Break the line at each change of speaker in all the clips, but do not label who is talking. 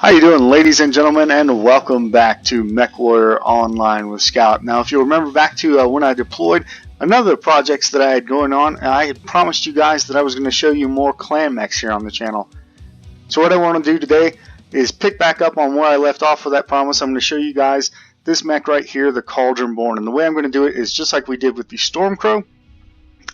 How you doing, ladies and gentlemen, and welcome back to MechWarrior Online with Scout. Now, if you remember back to when I deployed another projects that I had going on, I had promised you guys that I was going to show you more clan mechs here on the channel. So what I want to do today is pick back up on where I left off with that promise. I'm going to show you guys this mech right here, the Cauldron-Born. And the way I'm going to do it is just like we did with the Stormcrow.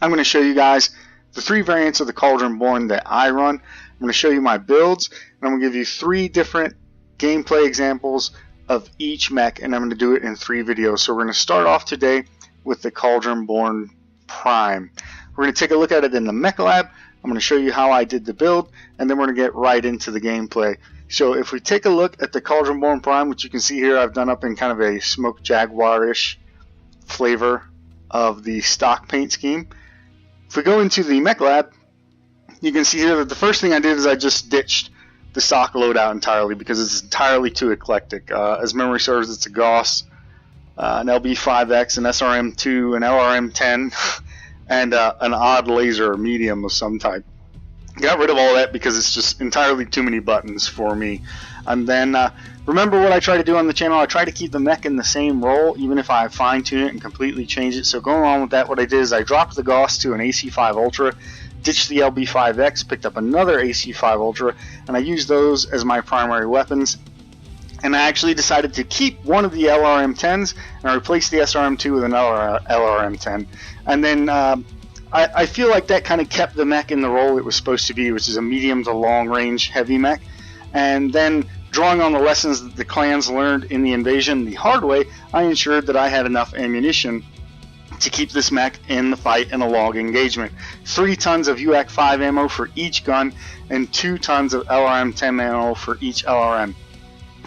I'm going to show you guys the three variants of the Cauldron-Born that I run. I'm going to show you my builds, and I'm going to give you 3 different gameplay examples of each mech, and I'm going to do it in 3 videos. So we're going to start off today with the Cauldron-Born Prime. We're going to take a look at it in the Mech Lab. I'm going to show you how I did the build, and then we're going to get right into the gameplay. So if we take a look at the Cauldron-Born Prime, which you can see here, I've done up in kind of a smoked Jaguar-ish flavor of the stock paint scheme. If we go into the Mech Lab, you can see here that the first thing I did is I just ditched the stock loadout entirely because it's entirely too eclectic. As memory serves, it's a Gauss, an LB5X, an SRM2, an LRM10, and an odd laser or medium of some type. Got rid of all that because it's just entirely too many buttons for me. And then remember what I try to do on the channel. I try to keep the mech in the same role, even if I fine-tune it and completely change it. So going on with that, what I did is I dropped the Gauss to an AC5 Ultra, ditched the LB5X, picked up another AC5 Ultra, and I used those as my primary weapons. And I actually decided to keep one of the LRM10s, and I replaced the SRM2 with another LRM10. And then I feel like that kind of kept the mech in the role it was supposed to be, which is a medium to long range heavy mech. And then drawing on the lessons that the clans learned in the invasion the hard way, I ensured that I had enough ammunition to keep this mech in the fight in a long engagement. 3 tons of UAC-5 ammo for each gun and 2 tons of LRM-10 ammo for each LRM.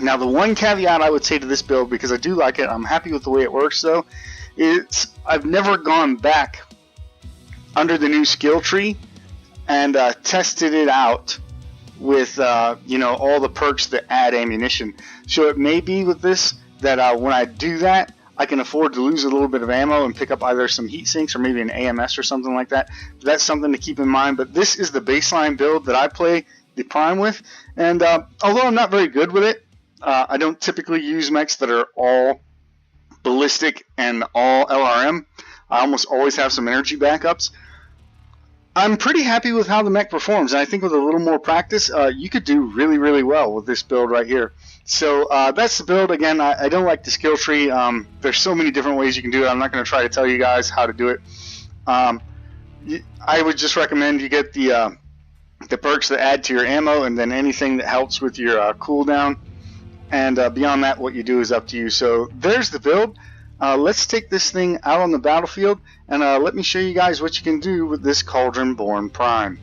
Now the one caveat I would say to this build, because I do like it, I'm happy with the way it works though, is I've never gone back under the new skill tree and tested it out with you know, all the perks that add ammunition. So it may be with this that when I do that, I can afford to lose a little bit of ammo and pick up either some heat sinks or maybe an AMS or something like that. That's something to keep in mind. But this is the baseline build that I play the Prime with. And although I'm not very good with it, I don't typically use mechs that are all ballistic and all LRM. I almost always have some energy backups. I'm pretty happy with how the mech performs, and I think with a little more practice, you could do really, really well with this build right here. So that's the build. Again, I don't like the skill tree. There's so many different ways you can do it. I'm not going to try to tell you guys how to do it. I would just recommend you get the perks that add to your ammo, and then anything that helps with your cooldown. And beyond that, what you do is up to you. So there's the build. Let's take this thing out on the battlefield, and let me show you guys what you can do with this Cauldron-Born Prime.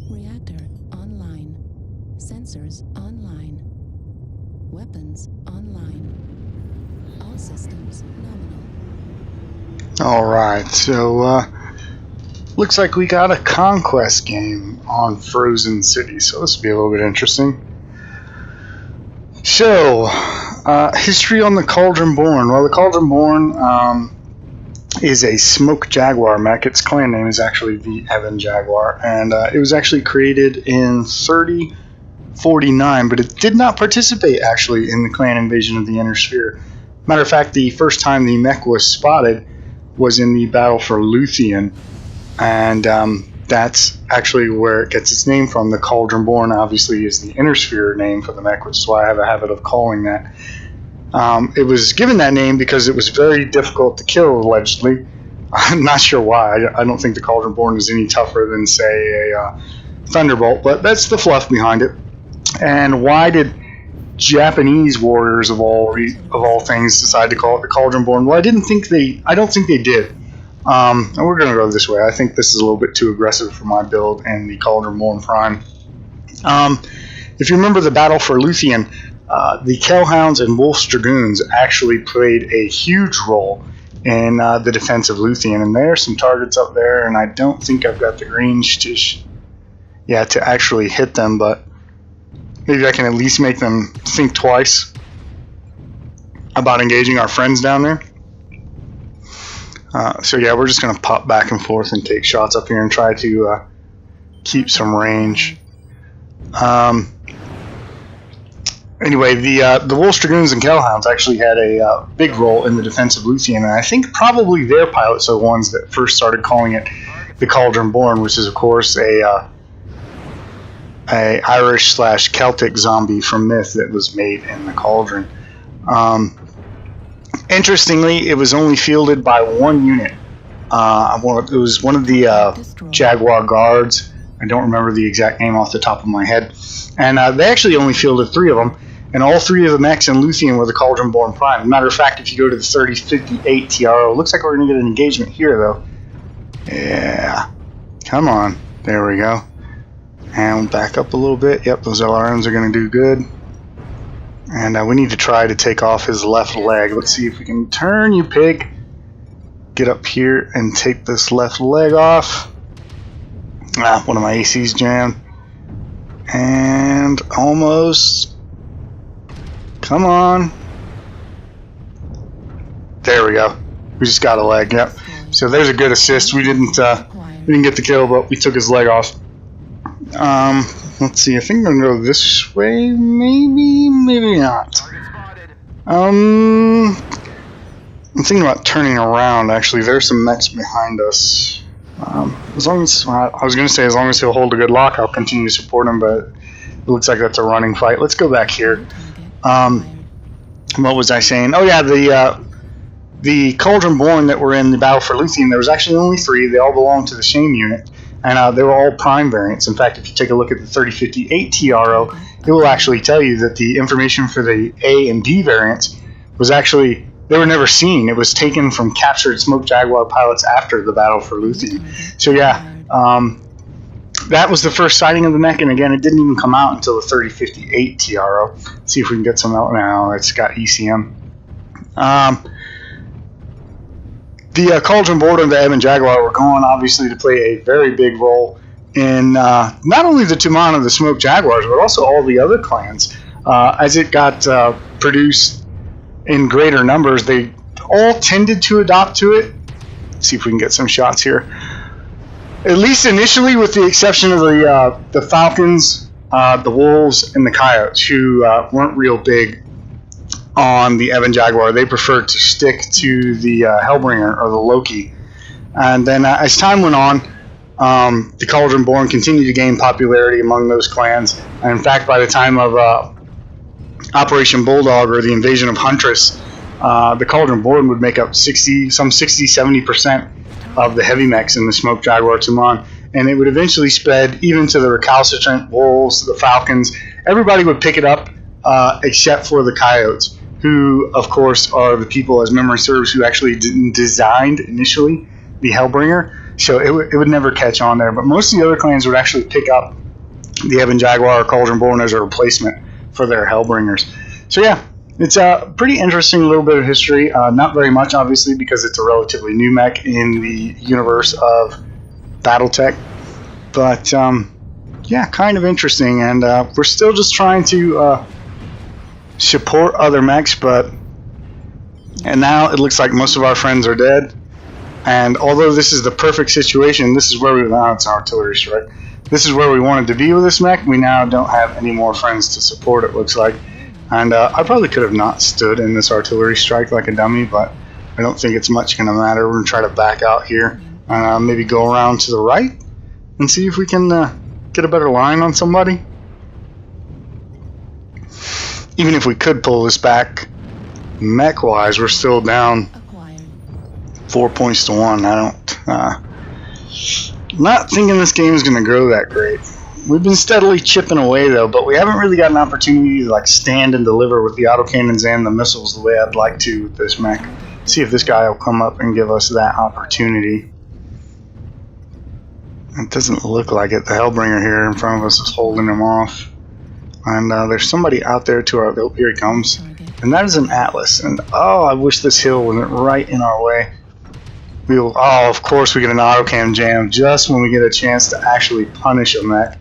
Reactor online. Sensors online. Weapons online. All systems nominal.
Alright, so looks like we got a conquest game on Frozen City, so this will be a little bit interesting. So, history on the Cauldron-Born. Well, the Cauldron-Born is a smoked Jaguar mech. Its clan name is actually the Ebon Jaguar, and it was actually created in 3049, but it did not participate actually in the clan invasion of the Inner Sphere. Matter of fact, the first time the mech was spotted was in the battle for Luthien. And that's actually where it gets its name from. The Cauldron-Born obviously is the Inner Sphere name for the mech, which is why I have a habit of calling that. It was given that name because it was very difficult to kill, allegedly. I'm not sure why. I don't think the Cauldron-Born is any tougher than, say, a Thunderbolt, but that's the fluff behind it. And why did Japanese warriors of all things decide to call it the Cauldron-Born? Well, I don't think they did. And we're going to go this way. I think this is a little bit too aggressive for my build and the Cauldron-Born Prime. If you remember the battle for Luthien, the Kellhounds and Wolf's Dragoons actually played a huge role in the defense of Luthien. And there are some targets up there, and I don't think I've got the range to actually hit them, but maybe I can at least make them think twice about engaging our friends down there. So yeah, we're just going to pop back and forth and take shots up here and try to keep some range. Anyway, the Wolves, Dragoons, and Kellhounds actually had a big role in the defense of Luthien, and I think probably their pilots are the ones that first started calling it the Cauldron-Born, which is of course a Irish/Celtic zombie from myth that was made in the cauldron. Interestingly, it was only fielded by one unit. It was one of the Jaguar guards. I don't remember the exact name off the top of my head. And they actually only fielded 3 of them. And all 3 of the mechs in Luthien were the Cauldron-Born Prime. Matter of fact, if you go to the 3058 TRO, it looks like we're going to get an engagement here, though. Yeah. Come on. There we go. And back up a little bit. Yep, those LRMs are going to do good. And we need to try to take off his left leg. Let's see if we can turn, you pig. Get up here and take this left leg off. One of my ACs jammed. And almost. Come on. There we go. We just got a leg. Yep. So there's a good assist. We didn't get the kill, but we took his leg off. Let's see. I think I'm gonna go this way. Maybe not. I'm thinking about turning around. Actually, there's some mechs behind us. As long as I was gonna say, as long as he'll hold a good lock, I'll continue to support him. But it looks like that's a running fight. Let's go back here. What was I saying? Oh yeah, the Cauldron-Born that were in the Battle for Luthien, there was actually only 3. They all belonged to the same unit, and they were all prime variants. In fact, if you take a look at the 3058 TRO, it will actually tell you that the information for the A and D variants was actually, they were never seen. It was taken from captured Smoke Jaguar pilots after the Battle for Luthien. So yeah, that was the first sighting of the mech, and again, it didn't even come out until the 3058 TRO. Let's see if we can get some out now. It's got ECM. The Cauldron-Born and the Ebon Jaguar were going, obviously, to play a very big role in not only the Tuman of the Smoke Jaguars, but also all the other clans. As it got produced in greater numbers, they all tended to adopt to it. Let's see if we can get some shots here. At least initially, with the exception of the Falcons, the Wolves, and the Coyotes, who weren't real big on the Ebon Jaguar. They preferred to stick to the Hellbringer or the Loki. And then as time went on, the Cauldron-Born continued to gain popularity among those clans. And in fact, by the time of Operation Bulldog or the invasion of Huntress, the Cauldron-Born would make up 60-70% of the heavy mechs in the Smoke Jaguar Tuman, and it would eventually spread even to the recalcitrant Wolves, the Falcons. Everybody would pick it up except for the Coyotes, who of course are the people, as memory serves, who actually designed initially the Hellbringer, so it would never catch on there. But most of the other clans would actually pick up the Ebon Jaguar or Cauldron-Born as a replacement for their Hellbringers. So yeah, it's a pretty interesting little bit of history. Not very much, obviously, because it's a relatively new mech in the universe of BattleTech. But yeah, kind of interesting. And we're still just trying to support other mechs. And now it looks like most of our friends are dead. And although this is the perfect situation, this is where we... Now it's an artillery strike. This is where we wanted to be with this mech. We now don't have any more friends to support, it looks like. And I probably could have not stood in this artillery strike like a dummy, but I don't think it's much going to matter. We're going to try to back out here and maybe go around to the right and see if we can get a better line on somebody. Even if we could pull this back mech-wise, we're still down 4 points to 1. Not thinking this game is going to grow that great. We've been steadily chipping away, though, but we haven't really got an opportunity to stand and deliver with the autocannons and the missiles the way I'd like to with this mech. See if this guy will come up and give us that opportunity. It doesn't look like it. The Hellbringer here in front of us is holding him off. And there's somebody out there to our... Oh, here he comes. And that is an Atlas. And, oh, I wish this hill wasn't right in our way. Oh, of course we get an autocam jam just when we get a chance to actually punish a mech.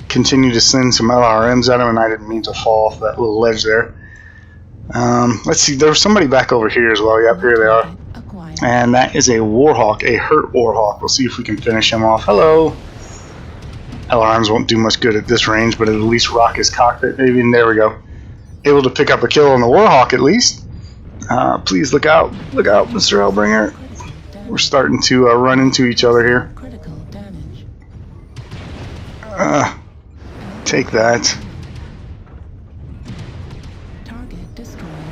Continue to send some LRMs at him, and I didn't mean to fall off that little ledge there. Let's see, there was somebody back over here as well. Yep, here they are. And that is a Warhawk, a hurt Warhawk. We'll see if we can finish him off. Hello. LRMs won't do much good at this range, but at least rock his cockpit maybe, and there we go. Able to pick up a kill on the Warhawk at least. Please look out, Mr. Hellbringer. We're starting to run into each other here. Take that.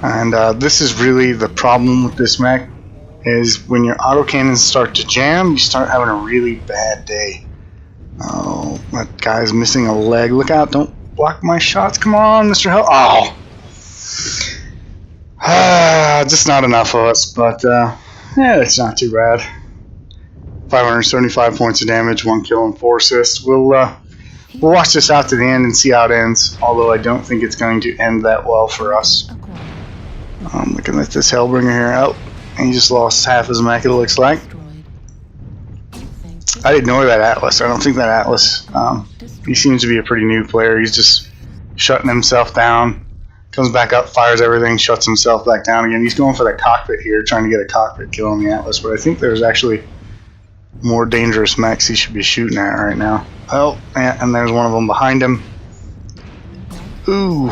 And this is really the problem with this mech, is when your autocannons start to jam, you start having a really bad day. Oh, that guy's missing a leg. Look out, don't block my shots. Come on, Mr. Hell. Oh! Just not enough of us, but yeah, it's not too bad. 575 points of damage, 1 kill and 4 assists. We'll watch this out to the end and see how it ends, although I don't think it's going to end that well for us. Looking at this Hellbringer here. Oh, he just lost half his mech, it looks like. I'd ignore that Atlas. I don't think that Atlas, he seems to be a pretty new player. He's just shutting himself down. Comes back up, fires everything, shuts himself back down again. He's going for that cockpit here, trying to get a cockpit kill on the Atlas, but I think there's actually more dangerous mechs he should be shooting at right now. Oh, yeah, and there's one of them behind him. Ooh,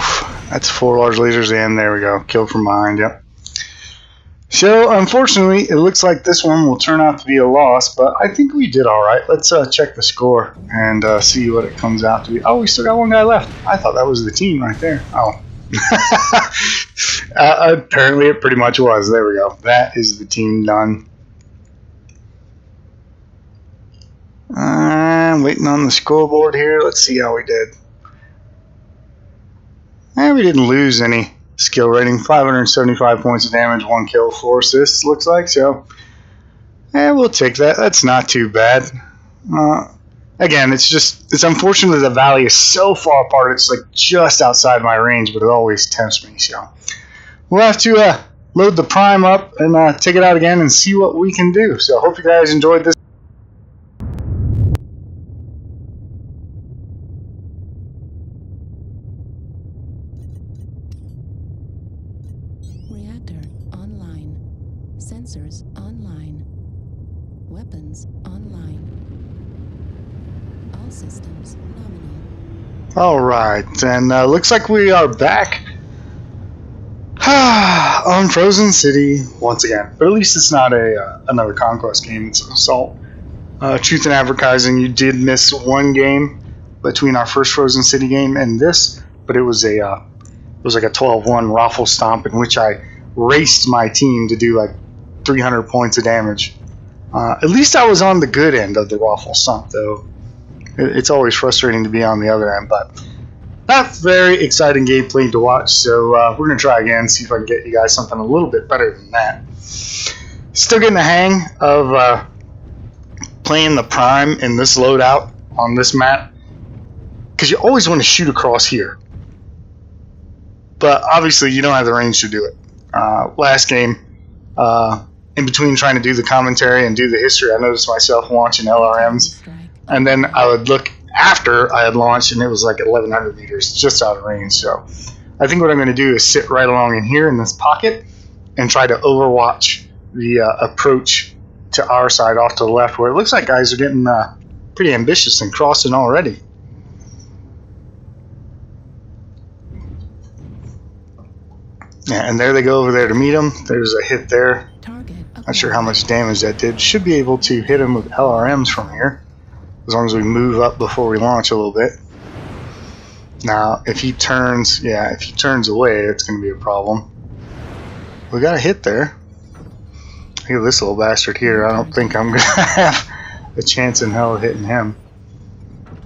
that's 4 large lasers, and there we go. Killed from behind, yep. So, unfortunately, it looks like this one will turn out to be a loss, but I think we did alright. Let's check the score and see what it comes out to be. Oh, we still got one guy left. I thought that was the team right there. Oh. Apparently it pretty much was. There we go. That is the team done. I'm waiting on the scoreboard here. Let's see how we did. We didn't lose any skill rating. 575 points of damage, 1 kill, 4 assists, looks like. So, we'll take that. That's not too bad. Again, it's unfortunate the valley is so far apart. It's like just outside my range, but it always tempts me. So we'll have to load the Prime up and take it out again and see what we can do. So I hope you guys enjoyed this.
Reactor online. Sensors online. Weapons online. All systems nominal.
Alright, and looks like we are back on Frozen City once again. But at least it's not another Conquest game, it's an Assault. Truth in Advertising, you did miss one game between our first Frozen City game and this, but it was like a 12-1 raffle stomp in which I raced my team to do like 300 points of damage. At least I was on the good end of the raffle stomp, though. It's always frustrating to be on the other end, but not very exciting gameplay to watch, so we're going to try again, see if I can get you guys something a little bit better than that. Still getting the hang of playing the Prime in this loadout on this map, because you always want to shoot across here. But obviously you don't have the range to do it. Last game, in between trying to do the commentary and do the history, I noticed myself launching LRMs. And then I would look after I had launched, and it was like 1,100 meters, just out of range. So I think what I'm going to do is sit right along in here in this pocket and try to overwatch the approach to our side off to the left, where it looks like guys are getting pretty ambitious and crossing already. Yeah, and there they go over there to meet him. There's a hit there. Not sure how much damage that did. Should be able to hit him with LRMs from here, as long as we move up before we launch a little bit. Now, if he turns away, it's going to be a problem. We got a hit there. Look at this little bastard here. I don't think I'm going to have a chance in hell of hitting him.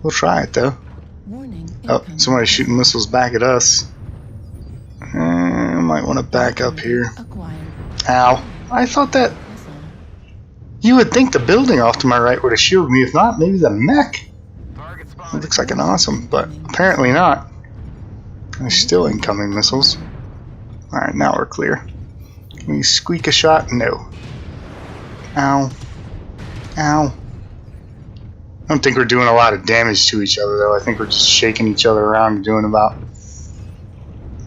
We'll try it, though. Oh, somebody's shooting missiles back at us. Might want to back up here. Ow. I thought that... You would think the building off to my right would have shielded me. If not, maybe the mech. It looks like an awesome, but apparently not. There's still incoming missiles. Alright, now we're clear. Can we squeak a shot? No. Ow. Ow. I don't think we're doing a lot of damage to each other, though. I think we're just shaking each other around and doing about...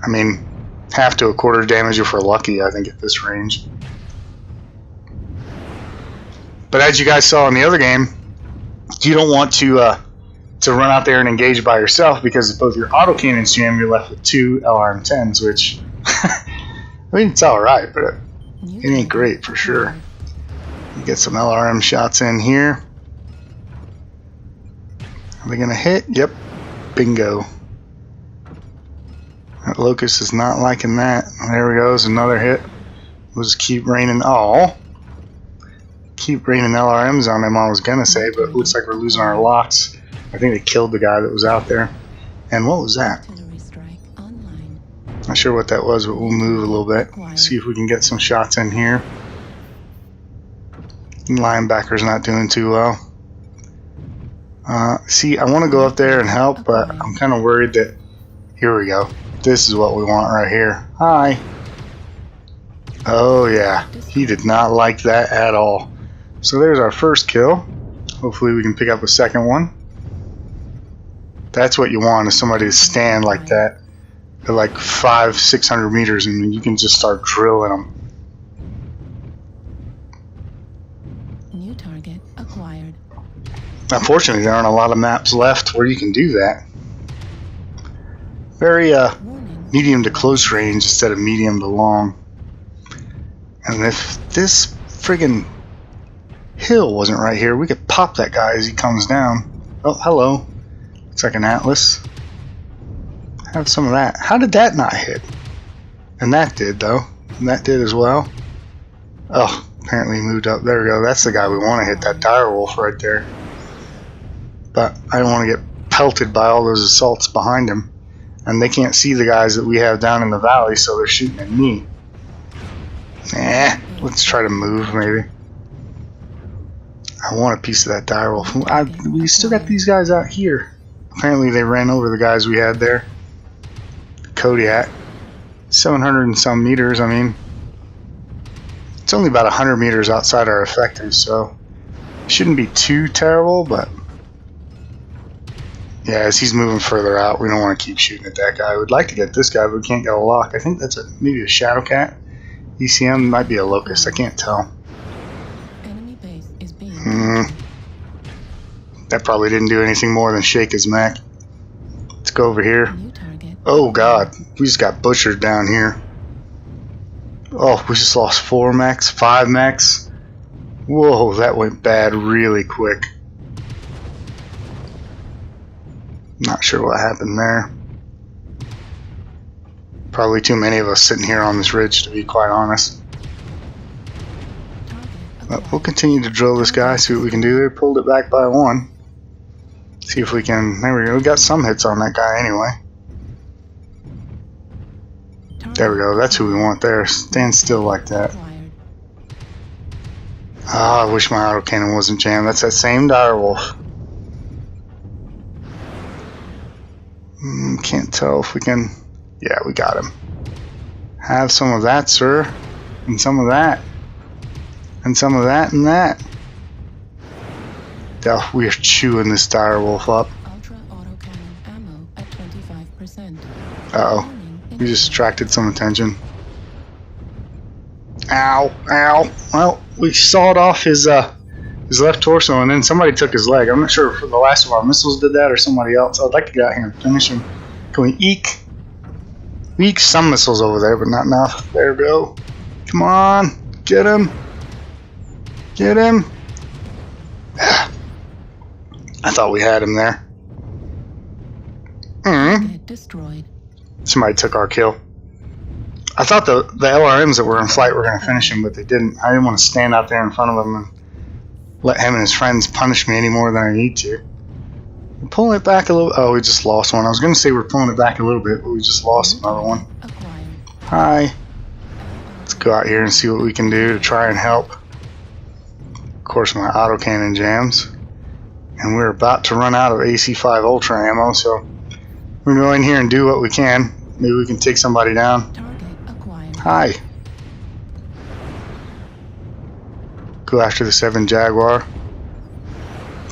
I mean, half to a quarter damage if we're lucky, I think, at this range. But as you guys saw in the other game, you don't want to run out there and engage by yourself, because if both your autocannons jam, you're left with 2 LRM-10s, which, I mean, it's alright, but it ain't great for sure. You get some LRM shots in here. Are they going to hit? Yep. Bingo. That Locust is not liking that. There we go. There's another hit. We'll just keep raining. Oh. Keep raining LRMs on him, I was going to say, but it looks like we're losing our locks. I think they killed the guy that was out there. And what was that? Not sure what that was, but we'll move a little bit. See if we can get some shots in here. Linebacker's not doing too well. See, I want to go up there and help, but I'm kind of worried that... Here we go. This is what we want right here. Hi. Oh yeah, he did not like that at all. So there's our first kill. Hopefully we can pick up a second one. That's what you want, is somebody to stand like that at like 500-600 meters, and you can just start drilling them.
New target acquired.
Unfortunately, there aren't a lot of maps left where you can do that. Very medium to close range instead of medium to long. And if this friggin' hill wasn't right here, we could pop that guy as he comes down. Oh, hello. Looks like an Atlas. Have some of that. How did that not hit? And that did, though. And that did as well. Oh, apparently he moved up. There we go. That's the guy we want to hit, that direwolf right there. But I don't want to get pelted by all those assaults behind him. And they can't see the guys that we have down in the valley, so they're shooting at me. Let's try to move, maybe. I want a piece of that direwolf. We still got these guys out here. Apparently they ran over the guys we had there. Kodiak. 700 and some meters, I mean. It's only about 100 meters outside our effective, so shouldn't be too terrible, but yeah, as he's moving further out, we don't want to keep shooting at that guy. We'd like to get this guy, but we can't get a lock. I think that's maybe a Shadowcat. ECM might be a Locust, I can't tell.
Enemy base is being
That probably didn't do anything more than shake his mech. Let's go over here.
New target.
Oh god, we just got butchered down here. Oh, we just lost 4 mechs, 5 mechs. Whoa, that went bad really quick. Not sure what happened there. Probably too many of us sitting here on this ridge, to be quite honest. But we'll continue to drill this guy, see what we can do. They pulled it back by 1. See if we can... There we go. We got some hits on that guy anyway. There we go. That's who we want there. Stand still like that. Ah, I wish my autocannon wasn't jammed. That's that same direwolf. Can't tell if we can... Yeah, we got him. Have some of that, sir. And some of that. And some of that and that. Oh, we are chewing this direwolf up.
Ultra autocannon ammo at 25%.
Uh-oh. We just attracted some attention. Ow, ow. Well, we sawed off his left torso, and then somebody took his leg. I'm not sure if the last of our missiles did that or somebody else. I'd like to get out here and finish him. Can we eke? We eked some missiles over there, but not enough. There we go. Come on. Get him. Get him. I thought we had him there.
Destroyed.
Somebody took our kill. I thought the LRMs that were in flight were going to finish him, but they didn't. I didn't want to stand out there in front of him and let him and his friends punish me any more than I need to. We're pulling it back a little... Oh, we just lost one. I was going to say we're pulling it back a little bit, but we just lost another one. Hi. Let's go out here and see what we can do to try and help. Of course, my autocannon jams. And we're about to run out of AC5 Ultra ammo, so we're going to go in here and do what we can. Maybe we can take somebody down. Hi. Go after the 7 Jaguar.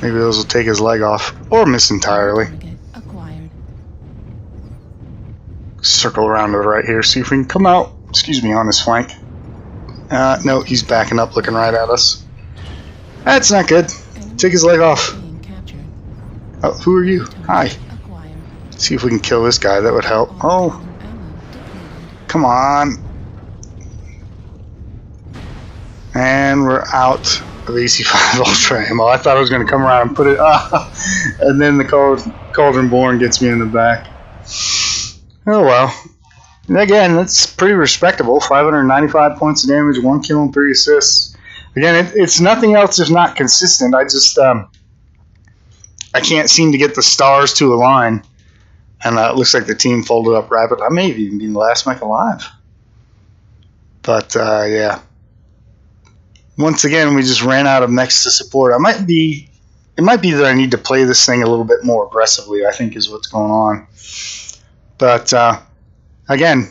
Maybe those will take his leg off, or miss entirely. Circle around to the right here, see if we can come out. Excuse me, on his flank. No, he's backing up, looking right at us. That's not good. Take his leg off.
Being captured.
Oh, who are you? Hi.
Acquired.
See if we can kill this guy. That would help. Oh,
Ammo depleted.
come on. And we're out of AC5 Ultra ammo. I thought I was going to come around and put it. And then the Cauldron-Born gets me in the back. Oh well. And again, that's pretty respectable. 595 points of damage, 1 kill and 3 assists. Again, it's nothing else if not consistent. I just I can't seem to get the stars to align. And it looks like the team folded up rapidly. I may have even been the last mech alive. But yeah. Once again, we just ran out of mechs to support. It might be that I need to play this thing a little bit more aggressively, I think is what's going on. But again,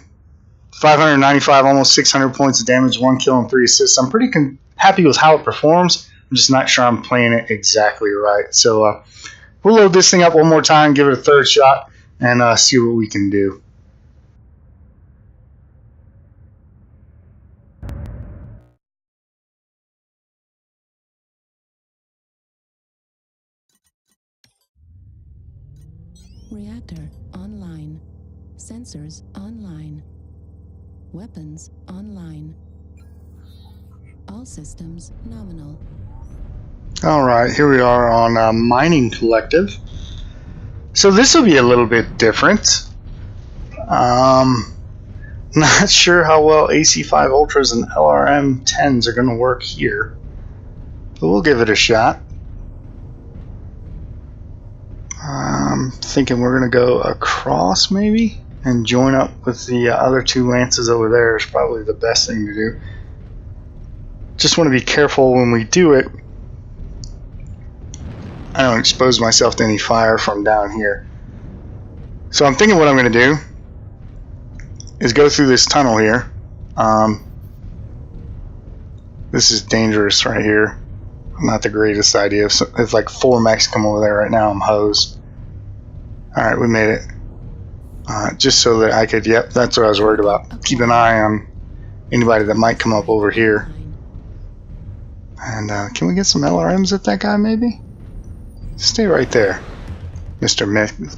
595, almost 600 points of damage, 1 kill and 3 assists. I'm pretty happy with how it performs. I'm just not sure I'm playing it exactly right. So we'll load this thing up one more time, give it a third shot, and see what we can do.
Reactor online. Sensors online. Weapons online. All systems nominal.
Alright, here we are on Mining Collective. So this will be a little bit different. Not sure how well AC5 Ultras and LRM 10s are going to work here. But we'll give it a shot. I'm thinking we're going to go across maybe and join up with the other two lances over there is probably the best thing to do. Just want to be careful when we do it. I don't expose myself to any fire from down here. So I'm thinking what I'm going to do is go through this tunnel here. This is dangerous right here. Not the greatest idea. If like 4 mechs come over there right now, I'm hosed. Alright, we made it. Just so that I could, yep, that's what I was worried about. Keep an eye on anybody that might come up over here. And can we get some LRMs at that guy maybe? Stay right there, Mr.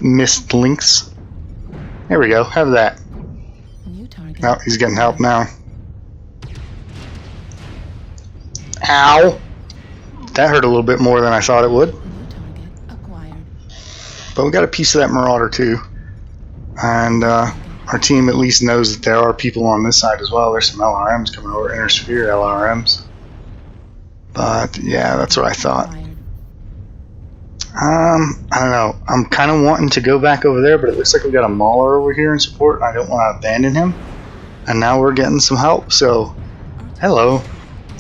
Mist Lynx. There we go, have that.
New target.
Oh, he's getting help now. Ow! That hurt a little bit more than I thought it would.
New target acquired.
But we got a piece of that Marauder too. And our team at least knows that there are people on this side as well. There's some LRMs coming over, Inner Sphere LRMs. But yeah, that's what I thought. I don't know. I'm kind of wanting to go back over there, but it looks like we got a Mauler over here in support, and I don't want to abandon him. And now we're getting some help, so hello.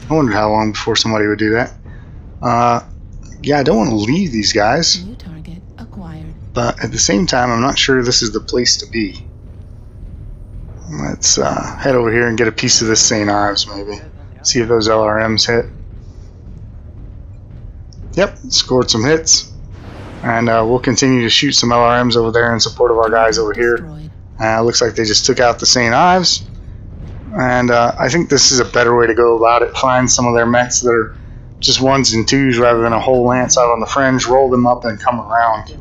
I wondered how long before somebody would do that. Yeah, I don't want to leave these guys.
New target acquired.
But at the same time, I'm not sure this is the place to be. Let's head over here and get a piece of this St. Ives, maybe. See if those LRMs hit. Yep, scored some hits. And we'll continue to shoot some LRMs over there in support of our guys over here. Looks like they just took out the St. Ives. And I think this is a better way to go about it. Find some of their mechs that are just 1s and 2s rather than a whole lance out on the fringe. Roll them up and come around.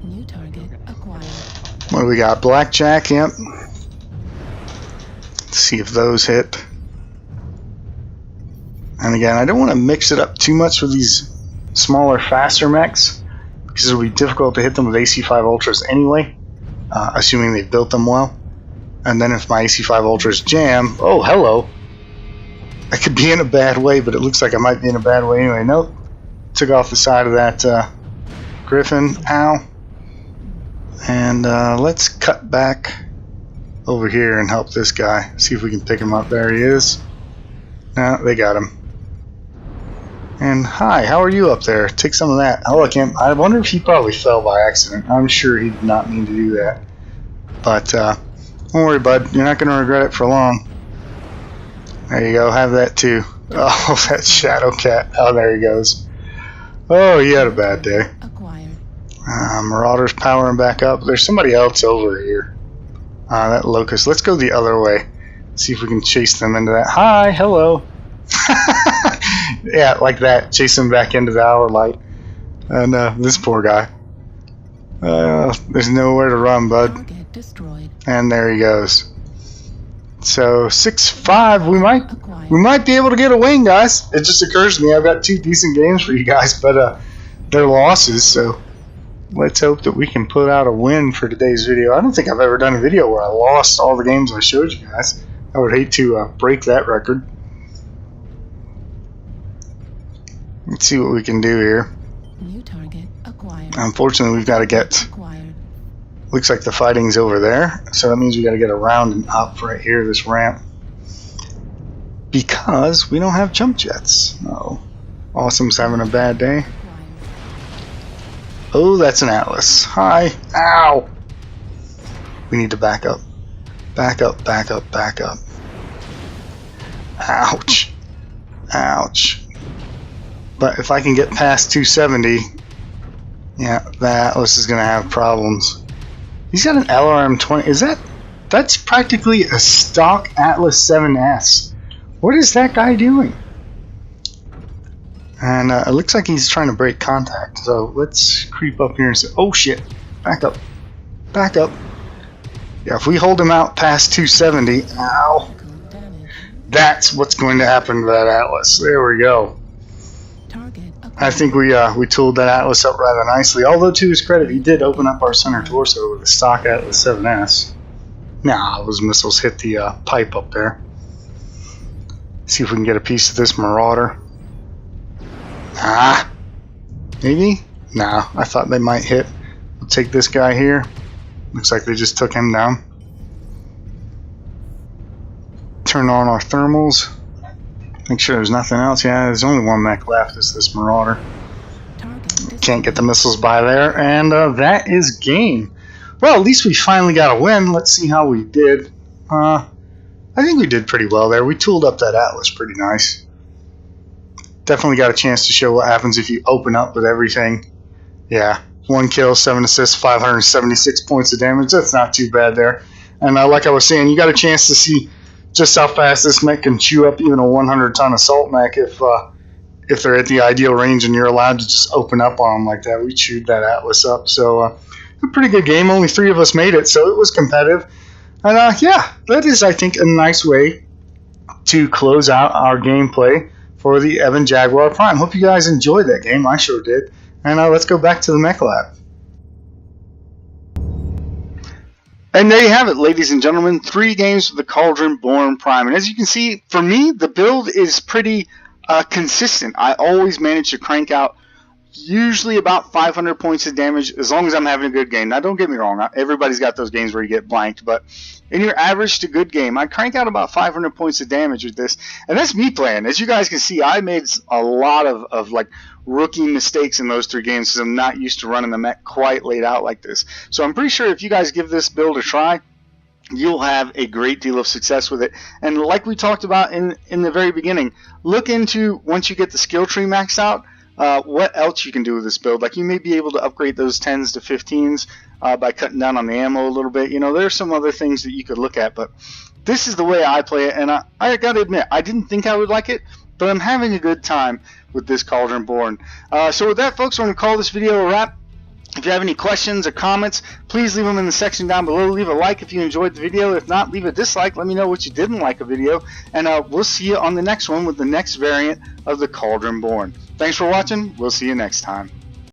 New target acquired.
What do we got? Blackjack, yep. Let's see if those hit. And again, I don't want to mix it up too much with these smaller, faster mechs, because it'll be difficult to hit them with AC5 Ultras anyway, assuming they've built them well. And then if my AC5 Ultras jam, oh, hello. I could be in a bad way, but it looks like I might be in a bad way anyway. Nope. Took off the side of that Griffin. Ow. And let's cut back over here and help this guy. See if we can pick him up. There he is. No, they got him. And hi, how are you up there? Take some of that. Oh, I can't. I wonder if he probably fell by accident. I'm sure he did not mean to do that. But don't worry, bud. You're not going to regret it for long. There you go. Have that too. Oh, that Shadow Cat. Oh, there he goes. Oh, he had a bad day.
Acquired.
Marauder's powering back up. There's somebody else over here. That Locust. Let's go the other way. See if we can chase them into that. Hi, hello. Yeah, like that, chase him back into the hour light. And this poor guy. There's nowhere to run, bud.
Target destroyed.
And there he goes. So 6-5, we might be able to get a win, guys. It just occurs to me I've got 2 decent games for you guys, but they're losses. So let's hope that we can put out a win for today's video. I don't think I've ever done a video where I lost all the games I showed you guys. I would hate to break that record. Let's see what we can do here.
New target acquired.
Unfortunately, we've got to get...
Acquired.
Looks like the fighting's over there, so that means we got to get around and up right here, this ramp. Because we don't have jump jets. Oh, Awesome's having a bad day. Oh, that's an Atlas. Hi. Ow! We need to back up. Back up, back up, back up. Ouch. Ouch. But if I can get past 270, yeah, the Atlas is going to have problems. He's got an LRM-20. That's practically a stock Atlas 7S. What is that guy doing? And it looks like he's trying to break contact. So let's creep up here and say, oh shit, back up. Back up. Yeah, if we hold him out past 270, ow. That's what's going to happen to that Atlas. There we go. I think we tooled that Atlas up rather nicely. Although to his credit, he did open up our center torso with a stock Atlas 7S. Nah, those missiles hit the pipe up there. See if we can get a piece of this Marauder. Ah, maybe? Nah, I thought they might hit. We'll take this guy here. Looks like they just took him down. Turn on our thermals. Make sure there's nothing else. Yeah, there's only one mech left. It's this Marauder. Can't get the missiles by there. And that is game. Well, at least we finally got a win. Let's see how we did. I think we did pretty well there. We tooled up that Atlas pretty nice. Definitely got a chance to show what happens if you open up with everything. Yeah, 1 kill, 7 assists, 576 points of damage. That's not too bad there. And like I was saying, you got a chance to see just how fast this mech can chew up even a 100-ton assault mech if they're at the ideal range and you're allowed to just open up on them like that. We chewed that Atlas up. So a pretty good game. Only 3 of us made it, so it was competitive. And yeah, that is, I think, a nice way to close out our gameplay for the Ebon Jaguar Prime. Hope you guys enjoyed that game. I sure did. And let's go back to the mech lab. And there you have it, ladies and gentlemen. 3 games for the Cauldron-Born Prime. And as you can see, for me, the build is pretty consistent. I always manage to crank out usually about 500 points of damage as long as I'm having a good game. Now, don't get me wrong. Everybody's got those games where you get blanked. But in your average to good game, I crank out about 500 points of damage with this. And that's me playing. As you guys can see, I made a lot of like rookie mistakes in those 3 games because I'm not used to running the mech quite laid out like this. So I'm pretty sure if you guys give this build a try, you'll have a great deal of success with it. And like we talked about in the very beginning, look into, once you get the skill tree maxed out, what else you can do with this build. Like, you may be able to upgrade those 10s to 15s by cutting down on the ammo a little bit. You know, there's some other things that you could look at, but this is the way I play it. And I gotta admit, I didn't think I would like it, but I'm having a good time with this Cauldron-Born. So with that, folks, we're going to call this video a wrap. If you have any questions or comments, please leave them in the section down below. Leave a like if you enjoyed the video. If not, leave a dislike. Let me know what you didn't like a video. And we'll see you on the next one with the next variant of the Cauldron-Born. Thanks for watching. We'll see you next time.